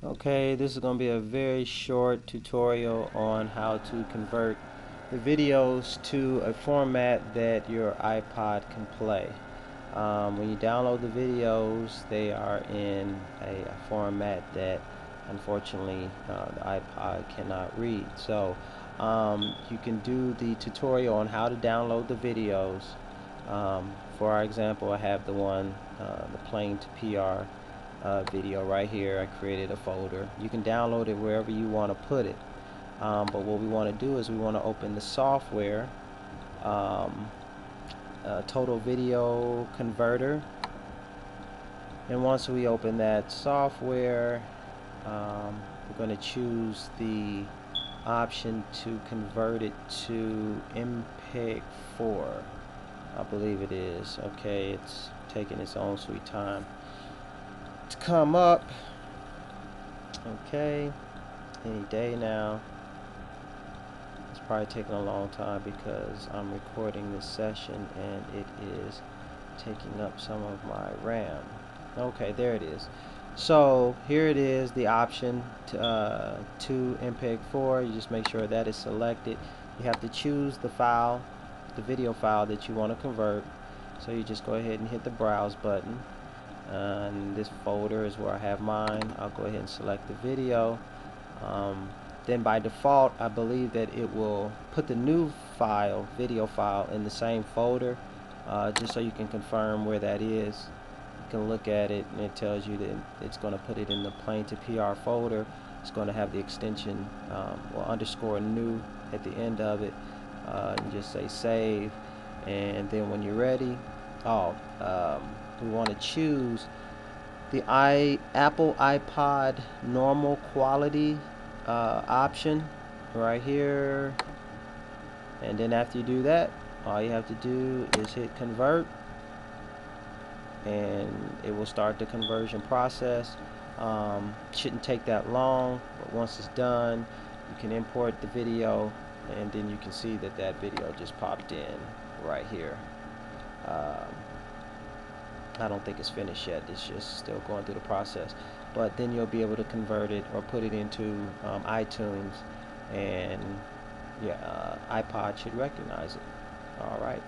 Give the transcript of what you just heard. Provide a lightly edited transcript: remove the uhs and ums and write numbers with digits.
Okay, this is going to be a very short tutorial on how to convert the videos to a format that your iPod can play. When you download the videos, they are in a format that unfortunately the iPod cannot read. So you can do the tutorial on how to download the videos. For our example, I have the plane to PR video right here. I created a folder. You can download it wherever you want to put it. But what we want to do is we want to open the software, um, Total Video Converter. And once we open that software, we're going to choose the option to convert it to MPEG-4. I believe it is. Okay, it's taking its own sweet time to come up. Okay, any day now. It's probably taking a long time because I'm recording this session and it is taking up some of my RAM. Okay, there it is. So here it is, the option to MPEG-4. You just make sure that is selected. You have to choose the file, the video file that you want to convert. So you just go ahead and hit the browse button. And this folder is where I have mine. I'll go ahead and select the video. Then by default, I believe that it will put the new file, video file, in the same folder, just so you can confirm where that is. You can look at it and it tells you that it's going to put it in the plane to PR folder. It's going to have the extension or underscore new at the end of it. And just say save, and then when you're ready, we want to choose the Apple iPod normal quality option right here, and then after you do that, all you have to do is hit convert and it will start the conversion process. Shouldn't take that long, but once it's done, you can import the video, and then you can see that that video just popped in right here. I don't think it's finished yet. It's just still going through the process. But then you'll be able to convert it or put it into iTunes, and yeah, iPod should recognize it. All right.